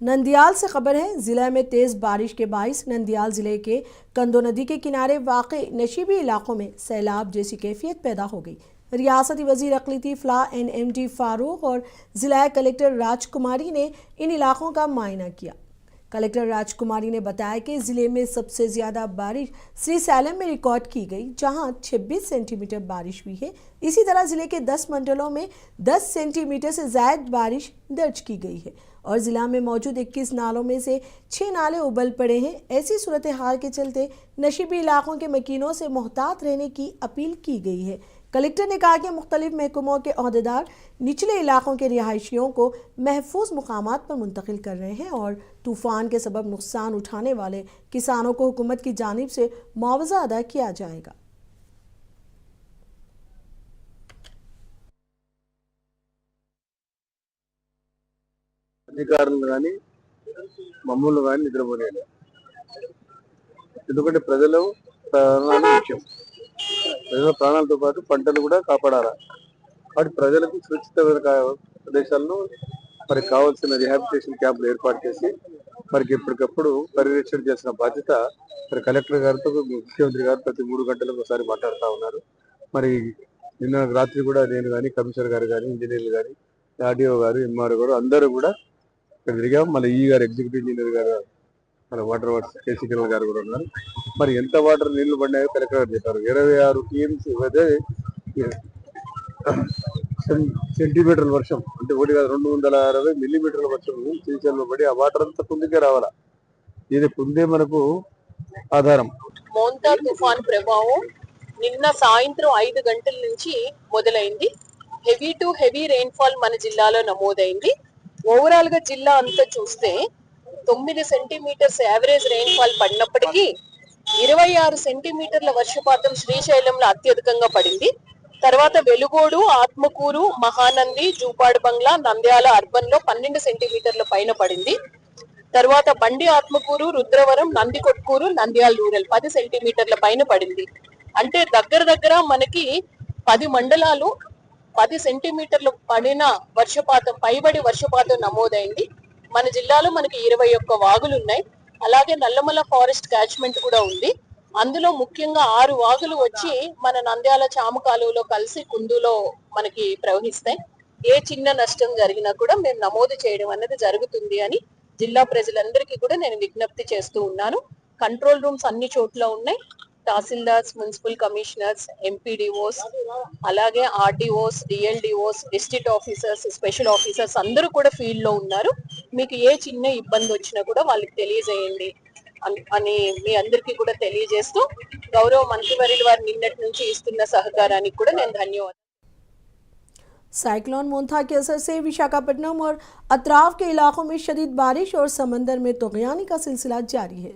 नंदियाल से खबर है। जिले में तेज बारिश के बाइस नंदियाल जिले के कंदो नदी के किनारे वाक़ नशीबी इलाकों में सैलाब जैसी कैफियत पैदा हो गई। रियासती वजीर अक़लीती फ़लाह NMD फारूक और जिला कलेक्टर राजकुमारी ने इन इलाकों का मुआयना किया। कलेक्टर राजकुमारी ने बताया कि जिले में सबसे ज्यादा बारिश श्री सैलम में रिकॉर्ड की गई, जहां 26 सेंटीमीटर बारिश हुई है। इसी तरह जिले के 10 मंडलों में 10 सेंटीमीटर से ज्यादा बारिश दर्ज की गई है और जिला में मौजूद 21 नालों में से 6 नाले उबल पड़े हैं। ऐसी सूरत हाल के चलते नशीबी इलाकों के मकीनों से मोहतात रहने की अपील की गई है। कलेक्टर ने कहा कि मुख्तलिफ महकमों के अहदेदार निचले इलाकों के रिहायशियों को महफूज मुकामात पर मुंतकिल कर रहे हैं और तूफान के सबब नुकसान उठाने वाले किसानों को हुकूमत की जानिब से मुआवजा अदा किया जाएगा। అధికారులు కానీ మమ్మల్ని కానీ నిద్రపోలేదు. ఎందుకంటే ప్రజలు ప్రాణాలు ముఖ్యం. ప్రజల ప్రాణాలతో పాటు పంటలు కూడా కాపాడాలి. కాబట్టి ప్రజలకు సురక్షితమైన ప్రదేశాల్లో మరి కావాల్సిన రిహాబిలిటేషన్ క్యాంపులు ఏర్పాటు చేసి మరి ఎప్పటికప్పుడు పర్యవేక్షణ చేసిన బాధ్యత మరి కలెక్టర్ గారితో ముఖ్యమంత్రి గారు ప్రతి 3 గంటలకు ఒకసారి మాట్లాడుతూ ఉన్నారు. మరి నిన్న రాత్రి కూడా నేను కానీ కమిషనర్ గారు కానీ ఇంజనీర్లు కానీ ఆర్డీఓ గారు ఎంఆర్ఓ గారు అందరూ కూడా ఇక్కడ తిరిగాం. మళ్ళీ ఈ గారు ఎగ్జిక్యూటివ్ ఇంజనీర్ గారు మన వాటర్ వర్క్స్ కేసీ కిరణ్ గారు కూడా ఉన్నారు. మరి ఎంత వాటర్ నీళ్లు పడినాయో కలెక్టర్ గారు చెప్పారు. 26 టీఎంసీ సెంటీమీటర్ల వర్షం అంటే 260 మిల్లీమీటర్ల వర్షం శ్రీశైలంలో పడి ఆ వాటర్ అంతా కుందికే రావాలా. ఇది కుందే మనకు ఆధారం. మోంతా తుఫాన్ ప్రభావం నిన్న సాయంత్రం 5 గంటల నుంచి మొదలైంది. హెవీ టు హెవీ రెయిన్ఫాల్ మన జిల్లాలో నమోదైంది. ఓవరాల్ గా జిల్లా అంతా చూస్తే 9 సెంటీమీటర్స్ యావరేజ్ రెయిన్ఫాల్ పడినప్పటికీ 26 సెంటీమీటర్ల వర్షపాతం శ్రీశైలంలో అత్యధికంగా పడింది. తర్వాత వెలుగోడు, ఆత్మకూరు, మహానంది, జూపాడు బంగ్లా, నంద్యాల అర్బన్ లో 12 సెంటీమీటర్ల పైన పడింది. తర్వాత బండి ఆత్మకూరు, రుద్రవరం, నందికొట్కూరు, నంద్యాల రూరల్ 10 సెంటీమీటర్ల పైన పడింది. అంటే దగ్గర మనకి 10 మండలాలు 10 సెంటీమీటర్లు పడిన వర్షపాతం పైబడి వర్షపాతం నమోదైంది. మన జిల్లాలో మనకి 21 వాగులు ఉన్నాయి. అలాగే నల్లమల ఫారెస్ట్ క్యాచ్మెంట్ కూడా ఉంది. అందులో ముఖ్యంగా 6 వాగులు వచ్చి మన నంద్యాల చామ కాలువలో కలిసి కుందులో మనకి ప్రవహిస్తాయి. ఏ చిన్న నష్టం జరిగినా కూడా మేము నమోదు చేయడం అనేది జరుగుతుంది అని జిల్లా ప్రజలందరికీ కూడా నేను విజ్ఞప్తి చేస్తూ ఉన్నాను. కంట్రోల్ రూమ్స్ అన్ని చోట్ల ఉన్నాయి. తహసీల్దార్స్, మున్సిపల్ కమిషనర్స్, ఎంపీడీఓస్, అలాగే RDOs, డిఎల్డిఓస్, district officers, special officers అందరూ కూడా ఫీల్డ్ లో ఉన్నారు. మీకు ఏ చిన్న ఇబ్బంది వచ్చినా కూడా వాళ్ళకి తెలియజేయండి అని మీ అందరికీ కూడా తెలియజేస్తూ గౌరవ మంత్రివర్యుల వారు నిన్నటి నుంచి ఇస్తున్న సహకారానికి కూడా నేను ధన్యవాదాలు. साइक्लोन मोंथा के असर से विशाखापट्टनम और अतराफ के इलाकों में शदीद बारिश और समंदर में तुग़यानी का सिलसिला जारी है।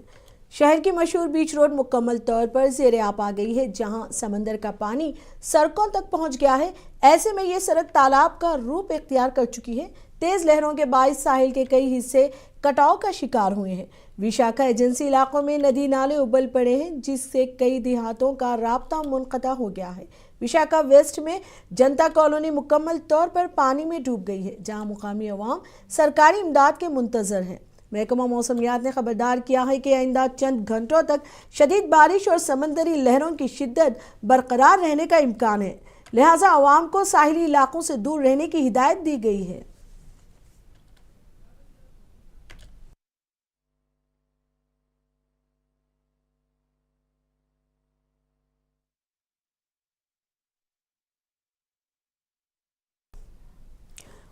शहर की मशहूर बीच रोड मुकम्मल तौर पर ज़ेरे आप आ गई है, जहां समंदर का पानी सड़कों तक पहुंच गया है। ऐसे में ये सड़क तालाब का रूप इख्तियार कर चुकी है। तेज लहरों के बाइस साहिल के कई हिस्से कटाव का शिकार हुए हैं। विशाखा एजेंसी इलाकों में नदी नाले उबल पड़े हैं, जिससे कई देहातों का राब्ता मुनक़ता हो गया है। विशाखा वेस्ट में जनता कॉलोनी मुकम्मल तौर पर पानी में डूब गई है, जहां मुकामी अवाम सरकारी इमदाद के मुंतजर हैं। महकमा मौसमियात ने खबरदार किया है कि आइंदा चंद घंटों तक शदीद बारिश और समंदरी लहरों की शिद्दत बरकरार रहने का इम्कान है, लिहाजा अवाम को साहिली इलाकों से दूर रहने की हिदायत दी गई है।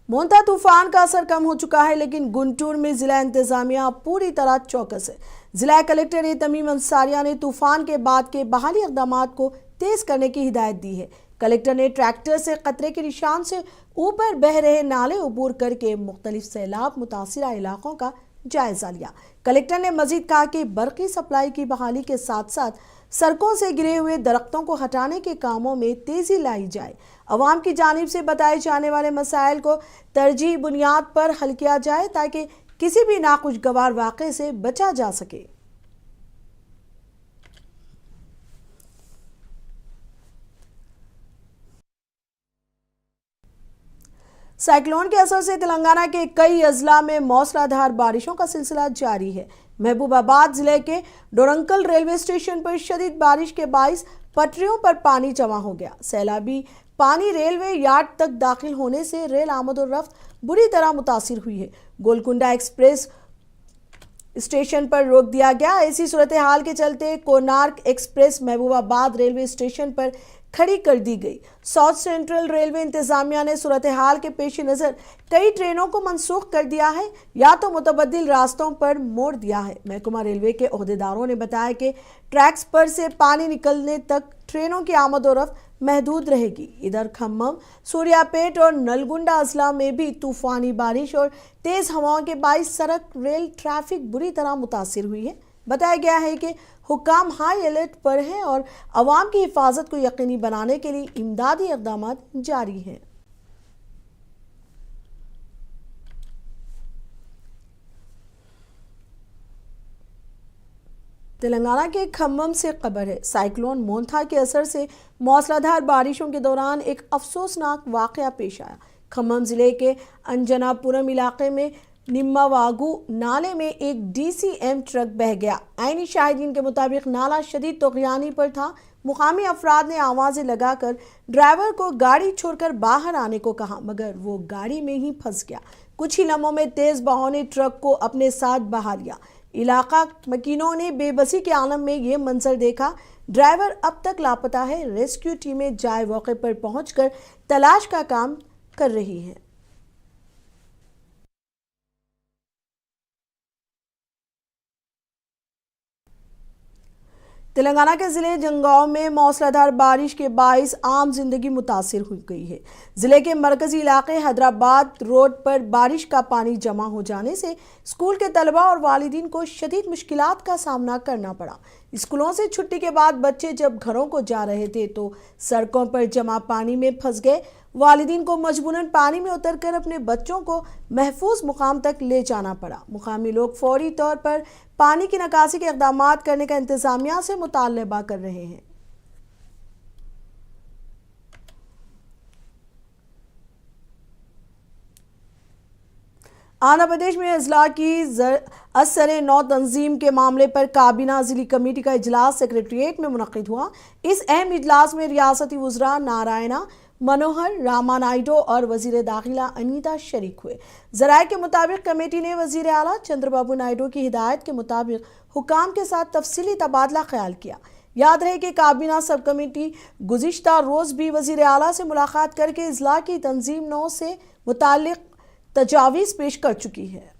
मोंथा तूफान का असर कम हो चुका है, लेकिन गुंटूर में जिला इंतजामिया पूरी तरह चौकस है। जिला कलेक्टर तमीम अंसारिया ने तूफान के बाद के बहाली इक़दामात को तेज करने की हिदायत दी है। कलेक्टर ने ट्रैक्टर से खतरे के निशान से ऊपर बह रहे नाले अबूर करके मुख्तलिफ सैलाब मुतासिरा इलाकों का जायजा लिया। कलेक्टर ने मजीद कहा कि बरक़ी सप्लाई की बहाली के साथ साथ सड़कों से गिरे हुए दरख्तों को हटाने के कामों में तेजी लाई जाए। अवाम की जानिब से बताए जाने वाले मसाइल को तरजीह बुनियाद पर हल किया जाए, ताकि किसी भी नाखुशगवार वाक़े से बचा जा सके। साइक्लोन के असर से तेलंगाना के कई अजला में मौसलाधार बारिशों का सिलसिला जारी है। महबूबाबाद जिले के डोरंकल रेलवे स्टेशन पर शदीद बारिश के बाइस पटरियों पर पानी जमा हो गया। सैलाबी पानी रेलवे यार्ड तक दाखिल होने से रेल आमद-ओ-रफ्त बुरी तरह मुतासिर हुई है। गोलकुंडा एक्सप्रेस स्टेशन पर रोक दिया गया। ऐसी सूरत हाल के चलते Konark express Mahabubabad railway station पर खड़ी कर दी गई। साउथ सेंट्रल रेलवे इंतजामिया ने सूरत हाल के पेश नज़र कई ट्रेनों को मनसूख कर दिया है या तो मुतबद्दिल रास्तों पर मोड़ दिया है। महकमा रेलवे के ओहदेदारों ने बताया कि ट्रैक्स पर से पानी निकलने तक ट्रेनों की आमद-ओ-रफ्त महदूद रहेगी। इधर खम्मम, सूर्यापेट और नलगुंडा अजला में भी तूफानी बारिश और तेज हवाओं के बाइस सड़क रेल ट्रैफिक बुरी तरह मुतासिर हुई है। बताया गया है कि हुकाम हाई अलर्ट पर हैं और अवाम की हिफाजत को यकीनी बनाने के लिए इमदादी इक़दाम जारी हैं। तेलंगाना के खम्मम से खबर है। साइक्लोन मोंथा के असर से मौसलाधार बारिशों के दौरान एक अफसोसनाक वाक़या पेश आया। खम्मम जिले के अंजनापुरम इलाके में निम्मावागू नाले में एक DCM ट्रक बह गया। आईनी शाहिदीन के मुताबिक नाला शदीद तोग़यानी पर था। मुकामी अफराद ने आवाज़ें लगाकर ड्राइवर को गाड़ी छोड़कर बाहर आने को कहा, मगर वो गाड़ी में ही फंस गया। कुछ ही लम्हों में तेज़ बहाव ने ट्रक को अपने साथ बहा लिया। इलाका मकीनों ने बेबसी के आलम में ये मंजर देखा। ड्राइवर अब तक लापता है। रेस्क्यू टीमें जाए मौके पर पहुंचकर तलाश का काम कर रही हैं। तेलंगाना के जिले जंगांव में मौसलाधार बारिश के बाइस आम जिंदगी मुतासिर हो गई है। जिले के मरकजी इलाके हैदराबाद रोड पर बारिश का पानी जमा हो जाने से स्कूल के तलबा और वालिदीन को शदीद मुश्किलात का सामना करना पड़ा। स्कूलों से छुट्टी के बाद बच्चे जब घरों को जा रहे थे तो सड़कों पर जमा पानी में फंस गए। वालिदीन को मजबूरन पानी में उतरकर अपने बच्चों को महफूज मुकाम तक ले जाना पड़ा। मुकामी लोग फौरी तौर पर पानी की निकासी के इक़दामात करने का इंतजामिया से मुतालबा कर रहे हैं। आंध्र प्रदेश में अजला की असर नौ तंजीम के मामले पर काबीना जिली कमेटी का इजलास सेक्रेटरीट में मुनक़िद हुआ। इस अहम इजलास में रियासती वज़रा नारायणा मनोहर रामानायडू और वजीर दाखिला अनीता शरीक हुए। ज़राए के मुताबिक कमेटी ने वजीर आला चंद्रबाबू नायडू की हिदायत के मुताबिक हुकाम के साथ तफसीली तबादला ख्याल किया। याद रहे कि काबीना सब कमेटी गुज़िश्ता रोज़ भी वजीर आला से मुलाकात करके इजला की तंजीम 9 से मुताल्लिक़ तजावीज़ पेश कर चुकी है।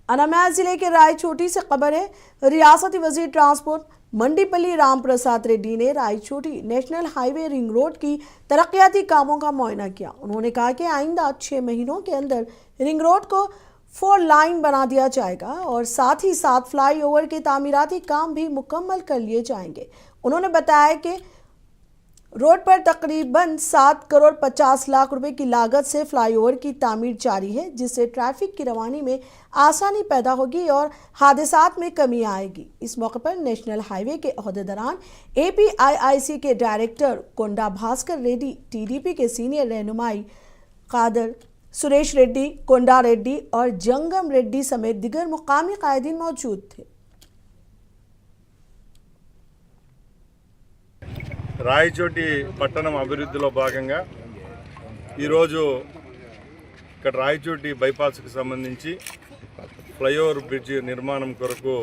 अनामया जिले के रायचोटी से खबर है। रियासती वजीर ट्रांसपोर्ट मंडीपल्ली राम प्रसाद रेड्डी ने Rayachoti national highway ring road की तरक्याती कामों का मुआयना किया। उन्होंने कहा कि आइंदा 6 महीनों के अंदर रिंग रोड को 4 लाइन बना दिया जाएगा और साथ ही साथ फ्लाईओवर के तामीराती काम भी मुकम्मल कर लिए जाएंगे। उन्होंने बताया कि रोड पर तकरीबन 7 करोड़ 50 लाख रुपए की लागत से फ्लाईओवर की तामीर जारी है, जिससे ट्रैफिक की रवानी में आसानी पैदा होगी और हादसात में कमी आएगी। इस मौके पर नेशनल हाईवे के ओहदेदारान APIIC के डायरेक्टर कोंडा भास्कर रेड्डी, TDP के सीनियर रहनुमाई कादर सुरेश रेड्डी, कोंडा रेड्डी और जंगम रेड्डी समेत दिगर मुकामी कायदीन मौजूद थे। రాయచోటి పట్టణం అభివృద్ధిలో భాగంగా ఈరోజు ఇక్కడ రాయచోటి బైపాస్కి సంబంధించి ఫ్లైఓవర్ బ్రిడ్జి నిర్మాణం కొరకు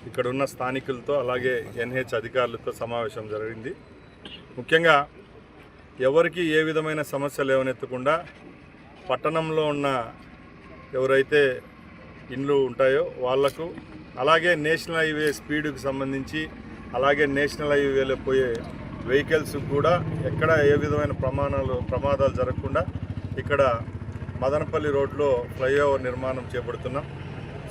ఇక్కడ ఉన్న స్థానికులతో అలాగే NH అధికారులతో సమావేశం జరిగింది. ముఖ్యంగా ఎవరికి ఏ విధమైన సమస్యలు లేవనెత్తకుండా పట్టణంలో ఉన్న ఎవరైతే ఇండ్లు ఉంటాయో వాళ్లకు, అలాగే నేషనల్ హైవే స్పీడ్కి సంబంధించి అలాగే నేషనల్ హైవేలో పోయే వెహికల్స్ కూడా ఎక్కడ ఏ విధమైన ప్రమాదాలు జరగకుండా ఇక్కడ మదనపల్లి రోడ్లో ఫ్లైఓవర్ నిర్మాణం చేపడుతున్నాం.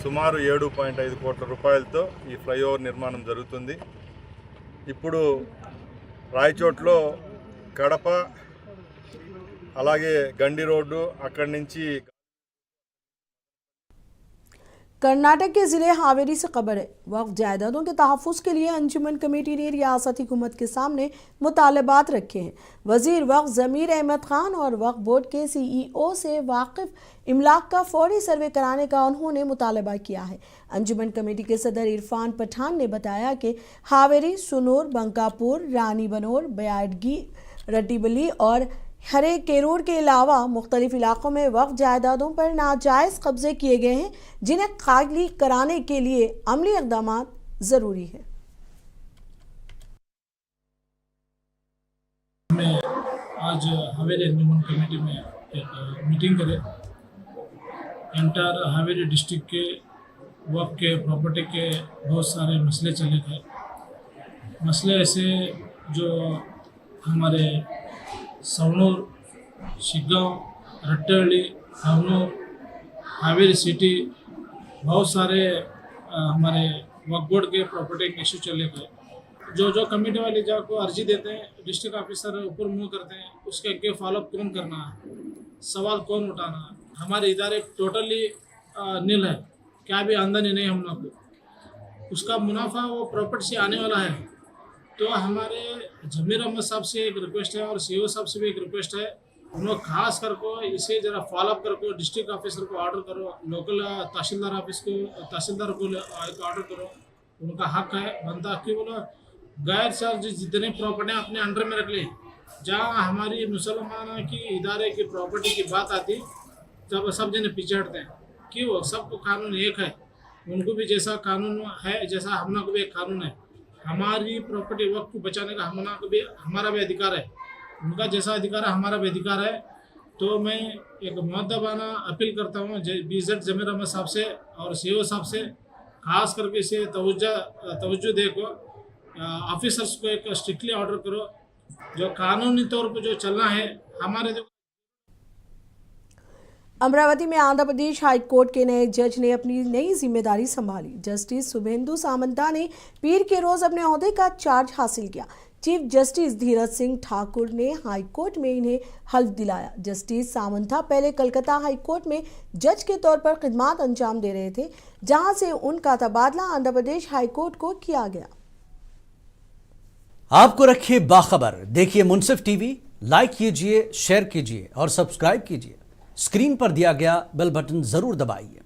సుమారు 7.5 కోట్ల రూపాయలతో ఈ ఫ్లైఓవర్ నిర్మాణం జరుగుతుంది. ఇప్పుడు రాయచోట్లో కడప అలాగే గండి రోడ్డు అక్కడి నుంచి कर्नाटक के जिले हावेरी से खबर है। वक्फ जायदादों के तहफ़्फ़ुज़ के लिए अंजुमन कमेटी ने रियासती हुकूमत के सामने मुतालबात रखे हैं। वज़ीर वक्फ ज़मीर अहमद खान और वक्फ बोर्ड के CEO से वाकिफ़ इमलाक का फौरी सर्वे कराने का उन्होंने मुतालबा किया है। अंजुमन कमेटी के सदर इरफान पठान ने बताया कि हावेरी, सुनूर, बंकापुर, रानी बनोर, बयाडगी, रड्डीबली और हरे केरूर के अलावा मुख्तलिफ इलाकों में वक्फ जायदादों पर नाजायज़ कब्जे किए गए हैं, जिन्हें खाली कराने के लिए अमली इक़दाम ज़रूरी है। मैं आज हावेरी अंजुमन कमेटी में एक मीटिंग करे। एंटायर हावेरी डिस्ट्रिक्ट के वक्फ के प्रॉपर्टी के बहुत सारे मसले चले थे। मसले ऐसे जो हमारे सवनूर, शिग्गांव, रट्टेहಳ್ಳಿ, हवनूर, हावेरी सिटी, बहुत सारे हमारे वक्फ बोर्ड के प्रॉपर्टी के इशू चले गए। जो कमेटी वाले जाको अर्जी देते हैं, डिस्ट्रिक्ट ऑफिसर ऊपर मुँह करते हैं, उसके आगे फॉलोअप कौन करना है, सवाल कौन उठाना है। हमारे इदारे टोटली नील है, क्या भी आमदनी नहीं हम लोग को। उसका मुनाफा वो प्रॉपर्टी से आने वाला है। तो हमारे जमीर अहमद साहब से एक रिक्वेस्ट है और CEO साहब से भी एक रिक्वेस्ट है, उन लोग खास करको इसे ज़रा फॉलोअप करको, डिस्ट्रिक्ट ऑफिसर को ऑर्डर करो, लोकल तहसीलदार ऑफिस को, तहसीलदार को एक ऑर्डर करो। उनका हक है बनता कि वो लोग गैर चार्ज जितने प्रॉपर्टियाँ अपने अंडर में रख लें। जहाँ हमारी मुसलमान की इदारे की प्रॉपर्टी की बात आती तब सब जने पीछे हटते हैं। क्यों? सबको कानून एक है, उनको भी जैसा कानून है जैसा हम लोग को भी एक कानून है। हमारी प्रॉपर्टी वक्त को बचाने का हमारा भी अधिकार है, उनका जैसा अधिकार है हमारा भी अधिकार है। तो मैं एक मुअद्दबाना अपील करता हूँ BZ जमीर अहमद साहब से और CEO साहब से, खास करके इसे तवज्जो देखो, ऑफिसर्स को एक स्ट्रिक्टली ऑर्डर करो, जो कानूनी तौर पर जो चलना है हमारे। अमरावती में आंध्र प्रदेश हाई कोर्ट के नए जज ने अपनी नई जिम्मेदारी संभाली। जस्टिस शुभेंदु सामंता ने पीर के रोज अपने ओहदे का चार्ज हासिल किया। चीफ जस्टिस धीरज सिंह ठाकुर ने हाई कोर्ट में इन्हें हल्फ दिलाया। जस्टिस सामंता पहले कलकत्ता हाई कोर्ट में जज के तौर पर खिदमत अंजाम दे रहे थे, जहां से उनका तबादला आंध्र प्रदेश हाई कोर्ट को किया गया। आपको रखिए बाखबर, देखिए मुनसिफ टीवी, लाइक कीजिए, शेयर कीजिए और सब्सक्राइब कीजिए। स्क्रीन पर दिया गया बेल बटन जरूर दबाइए।